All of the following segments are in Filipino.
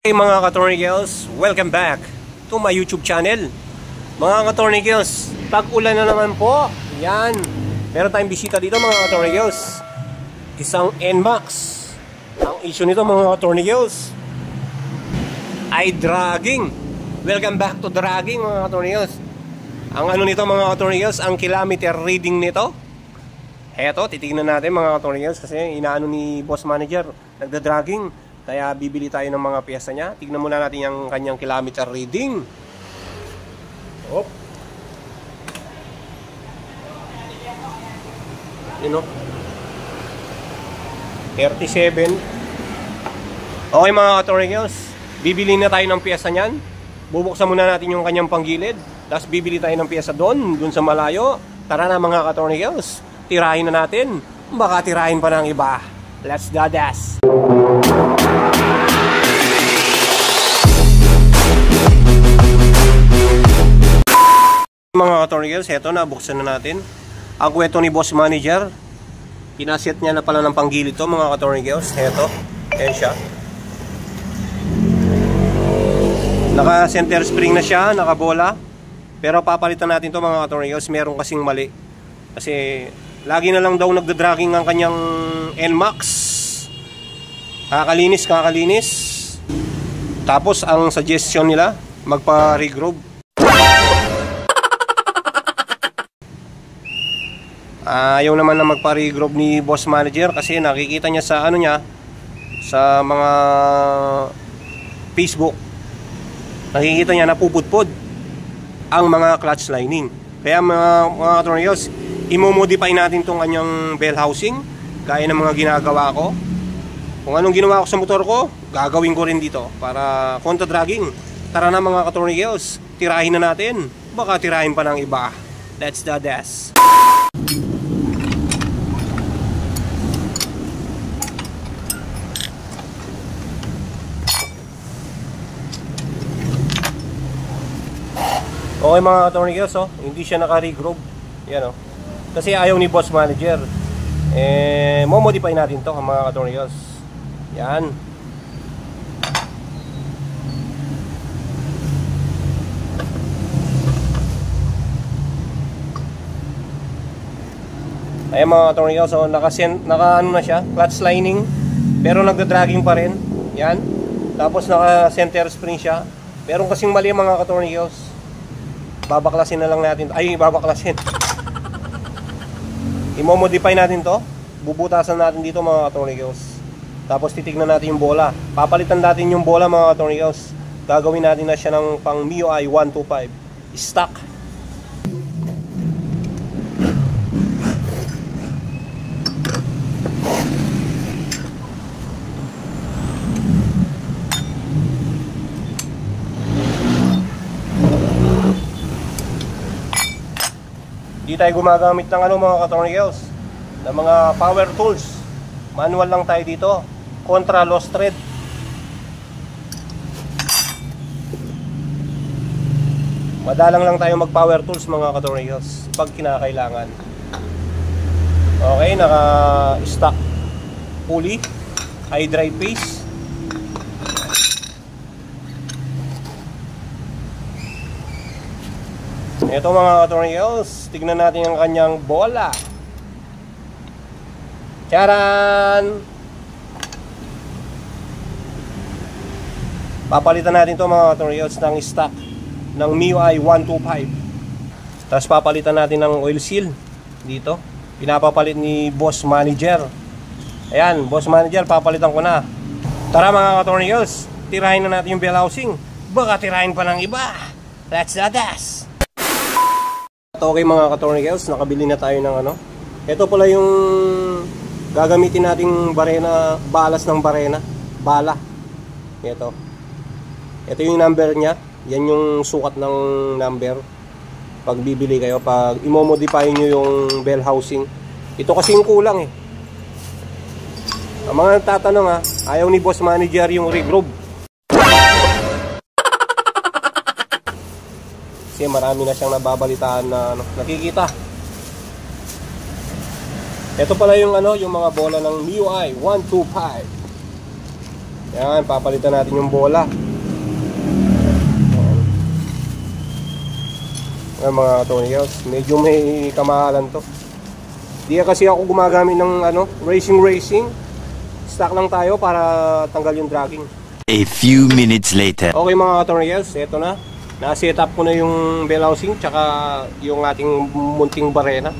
Hey mga ka-Tornigels, welcome back to my YouTube channel. Mga ka-Tornigels, tag-ulan na naman po. Yan, meron tayong bisita dito mga ka-Tornigels. Isang NMAX. Ang issue nito mga ka-Tornigels ay dragging. Welcome back to dragging mga ka-Tornigels. Ang ano nito mga ka-Tornigels, ang kilometer reading nito. Heto, titignan natin mga ka-Tornigels kasi inaano ni boss manager, nagda-dragging. Kaya bibili tayo ng mga piyesa niya. Tignan muna natin yung kanyang kilometer reading. Hop. You know, 37. Okay mga ka-Tornigels, bibili na tayo ng piyesa niyan. Bubuksan muna natin yung kanyang panggilid. Tapos bibili tayo ng piyesa doon sa malayo. Tara na mga ka-Tornigels, tirahin na natin. Baka tirahin pa ng iba. Let's do this. Mga ka-Tornigels, heto na, buksan na natin. Ang kwento ni boss manager, pinaset niya na pala ng panggilid to mga ka-Tornigels. Heto, ayan siya. Naka center spring na siya, naka bola. Pero papalitan natin to mga ka-Tornigels, meron kasing mali. Kasi lagi na lang daw nagda-dragging ang kanyang NMAX. Kakalinis. Tapos ang suggestion nila, magpa-regroove. Ayaw naman na magpa-regroove ni boss manager kasi nakikita niya sa ano niya, sa mga Facebook, nakikita niya napupudpod ang mga clutch lining. Kaya mga Tornigels, imomodify natin tong kanyang bell housing gaya ng mga ginagawa ko. Kung anong ginawa ko sa motor ko, gagawin ko rin dito para kontra dragging. Tara na mga ka-Tornigels, tirahin na natin. Baka tirahin pa ng iba. Let's do this. Okay mga ka-Tornigels, hindi siya naka-regroove. Yan kasi ayaw ni boss manager. Mo-modify natin to mga ka-Tornigels. Yan. Ayan mga ka-Tornigels, naka ano na siya, clutch lining, pero nagda-dragging pa rin. Yan. Tapos naka center spring siya. Meron kasing mali mga ka-Tornigels. Babaklasin na lang natin. Babaklasin. Imo-modify natin to. Bubutasan natin dito mga ka-Tornigels. Tapos titignan natin yung bola. Papalitan natin yung bola mga ka-Tornigels. Gagawin natin na siya ng pang MIUI 125 stock. Hindi tayo gumagamit ng mga ka-Tornigels, ng mga power tools. Manual lang tayo dito. Contra lost thread. Madalang lang tayo mag power tools mga ka-Tornigels pag kinakailangan. Okay, naka stock pulley, high drive pace. Ito mga ka-Tornigels, tignan natin ang kanyang bola. Charan! Papalitan natin ito mga ka-Tornigels ng stock ng MIUI 125. Tapos papalitan natin ng oil seal dito. Pinapapalit ni boss manager. Ayan, boss manager, papalitan ko na. Tara mga ka-Tornigels, tirahin na natin yung bell housing. Baka tirahin pa ng iba. Let's do this. Okay mga ka-Tornigels, nakabili na tayo ng ito pala yung gagamitin nating barena, balas ng barena, bala. Ito yung number nya. Yan yung sukat ng number pag bibili kayo, pag imo-modify nyo yung bell housing. Ito kasi yung kulang Ang mga tatanong ayaw ni boss manager yung regroove. Kasi marami na siyang nababalitaan na nakikita. Ito pala yung yung mga bola ng MIUI 125. Yan, papalitan natin yung bola. Yan mga katornillos, medyo may kamahalan to. Di kasi ako gumagamit ng racing. Stock lang tayo para tanggal yung dragging. A few minutes later. Okay mga katornillos, eto na. Na-set up ko na yung bell housing tsaka yung ating munting barena.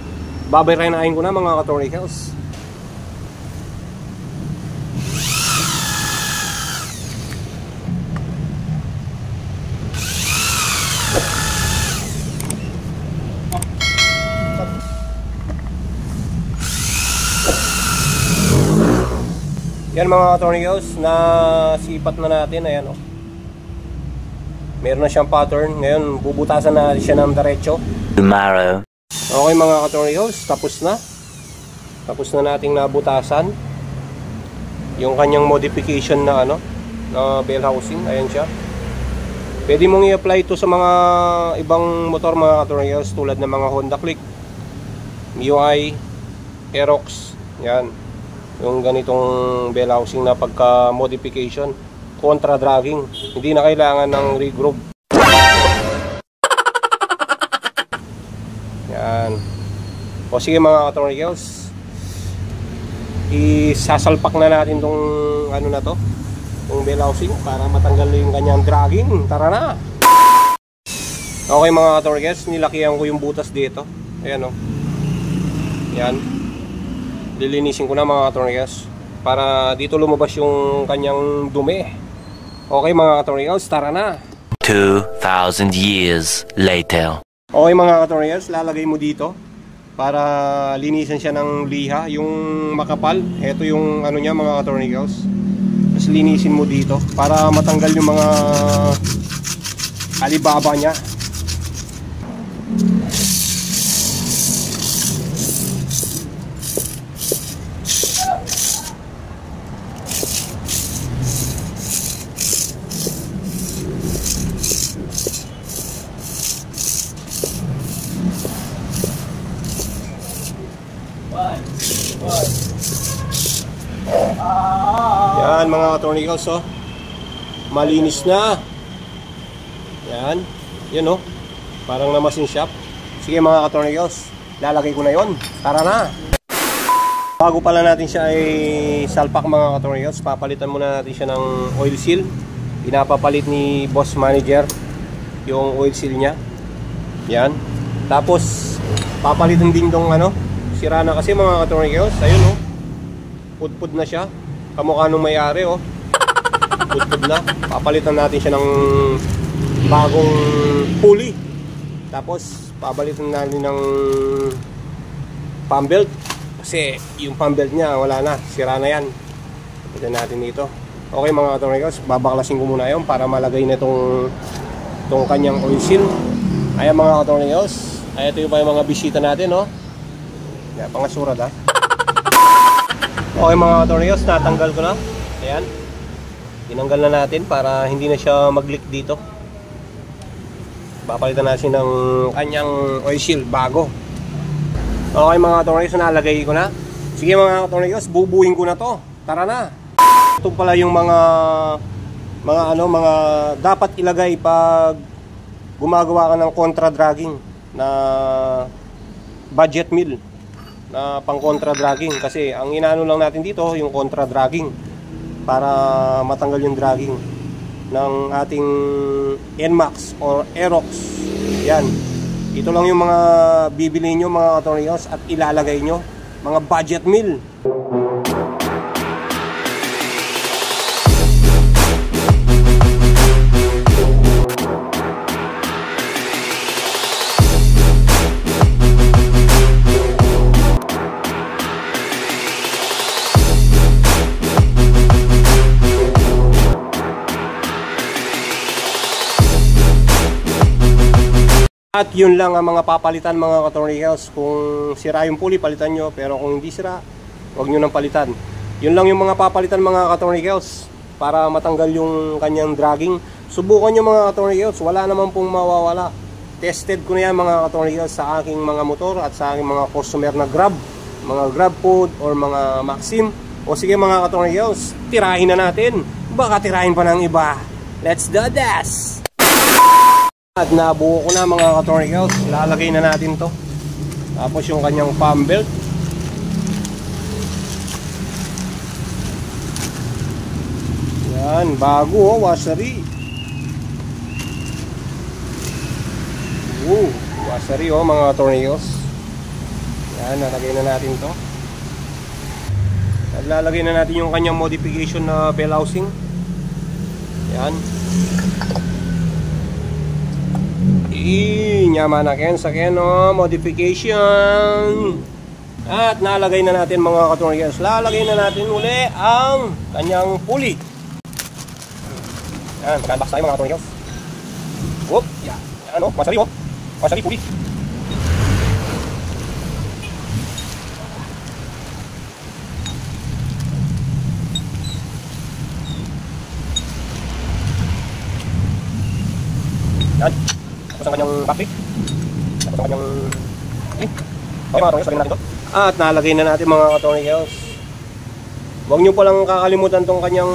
Babarenahin ko na mga katornillos. Yan mga katornillos, na sipat na natin. Ayan o. Meron na siyang pattern. Ngayon, bubutasan na siya ng diretso. Tomorrow. Okay mga katornillos, tapos na. Tapos na nating nabutasan yung kanyang modification na na bell housing. Ayan siya. Pwede mong i-apply ito sa mga ibang motor mga katornillos, tulad ng mga Honda Click, MIUI, Aerox. Yan. Yung ganitong bell housing na pagka-modification, contra dragging, hindi na kailangan ng regroove. Yan. O sige mga katornillos, isasalpak na natin tong na to, yung bell housing, para matanggal yung kanyang dragging. Tara na. Okay mga katornillos, nilakihan ko yung butas dito. Ayan o. Yan. Lilinisin ko na mga katornillos para dito lumabas yung kanyang dumi. Okay mga katornillos, tara na. 2,000 years later. Okay mga katornillos, lalagay mo dito para linisan siya ng liha, yung makapal. Ito yung niya mga katornillos. Tapos linisin mo dito para matanggal yung mga alibaba niya. Yan mga katornillos, malinis na. Yan, yun parang na machine shop. Sige mga katornillos, lalagay ko na yon. Tara na. Bago pala natin siya ay salpak mga katornillos, papalitan muna natin siya ng oil seal. Pinapapalit ni boss manager yung oil seal niya. Yan. Tapos papalitan din tong sira na kasi mga katornillos. Ayun pudpud na siya. Kamukha nung may-ari pudpud na. Papalitan natin siya ng bagong pulley. Tapos papalitan natin ng pump belt, kasi yung pump belt niya wala na, sira na yan. Palitan natin dito. Okay mga katornillos, babaklasin ko muna yun para malagay na itong kanyang oil seal. Ayan mga katornillos, ito yung pa yung mga bisita natin yan, pangasurat Okay mga katornillos, natanggal ko na. Ayan, tinanggal na natin para hindi na siya mag-leak dito. Papalitan natin ng kanyang oil seal bago. Okay mga katornillos, nalagay ko na. Sige mga katornillos, bubuhin ko na to. Tara na. Ito pala yung mga dapat ilagay pag gumagawa ka ng contra dragging na budget meal na pang contra dragging. Kasi ang inaano lang natin dito yung contra dragging para matanggal yung dragging ng ating NMAX or Aerox. Yan, ito lang yung mga bibili nyo mga katornillos at ilalagay nyo, mga budget meal. At yun lang ang mga papalitan mga katornillos. Kung sira yung pulley, palitan nyo. Pero kung hindi sira, huwag nyo nang palitan. Yun lang yung mga papalitan mga katornillos para matanggal yung kanyang dragging. Subukan nyo mga katornillos, wala naman pong mawawala. Tested ko na yan mga katornillos sa aking mga motor at sa aking mga customer na Grab, mga Grab Food or mga Maxim. O sige mga katornillos, tirahin na natin. Baka tirahin pa ng iba. Let's do this! At nabuo ko na mga ka-tornicles. Lalagay na natin to. Tapos yung kanyang pump belt. Yan, bago oh, wasari. Wasari oh mga ka-tornicles. Yan, nalagay na natin to. At lalagay na natin yung kanyang modification na bell housing. Yan. Nyamanaken sa keno modification. At nalagay na natin mga ka-tornicles. Lalagay na natin uli ang kanyang pulley. Yan, pagka-unbox tayo mga ka-tornicles. Whoop, yan. Yan o, masari o. Masari pulley. Yan. Tapos ang kanyang backplate. Tapos ang kanyang okay mga ka-tornicles, lagyan natin ito. At nalagay na natin mga ka-tornicles. Huwag nyo palang kakalimutan tong kanyang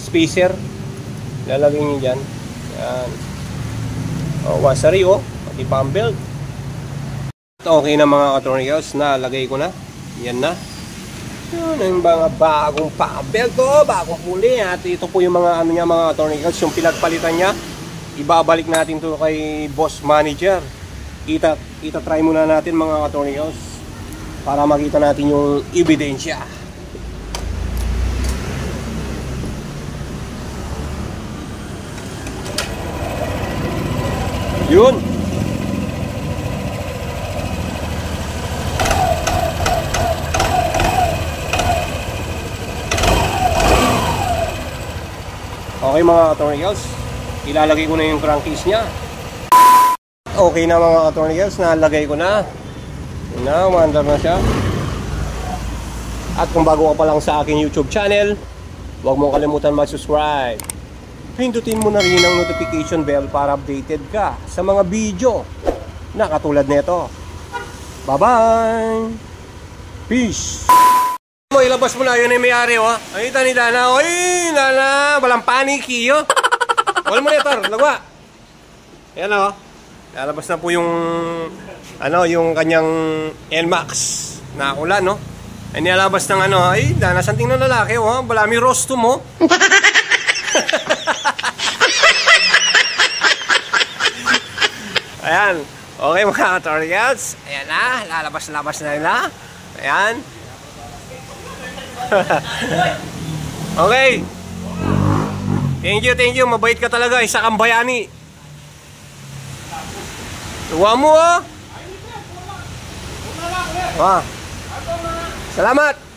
spacer. Lalagay nyo dyan. Yan. O, wasari o. Pati pump belt. Okay na mga ka-tornicles. Nalagay ko na. Yan na. Yun ang mga bagong pump belt o. Bagong pulley. At ito po yung mga ano niya mga ka-tornicles. Yung pinagpalitan niya. Ibabalik natin to kay boss manager. Try muna natin mga ka-tornicles para makita natin yung ebidensya. Yun. Okay mga ka-tornicles, ilalagay ko na yung crankcase nya. Okay na mga ka-tornicles, nalagay ko na. Yun na, umandar na siya. At kung bago ka pa lang sa aking YouTube channel, huwag mong kalimutan mag-subscribe. Pindutin mo na rin ang notification bell para updated ka sa mga video na katulad nito. Bye-bye! Peace! Mo, ilabas mo na yun ay may-ari, oh. Ay, tani Dana. Oy, Dana, walang paniki, oh. Wala mo nito, lagwa. Ayan, oh. Lalabas na po yung ano, yung kanyang NMAX na ulan, no? Ay nilalabas ng ano, ay Dana, santing na lalaki, oh. Balami rosto mo. Ayan. Okay mga ka-tornicles. Ayan na, lalabas-labas na nila. Ayan. Okay. Thank you. Mabait ka talaga, isa kang bayani. Tuwa mo, oh. Salamat.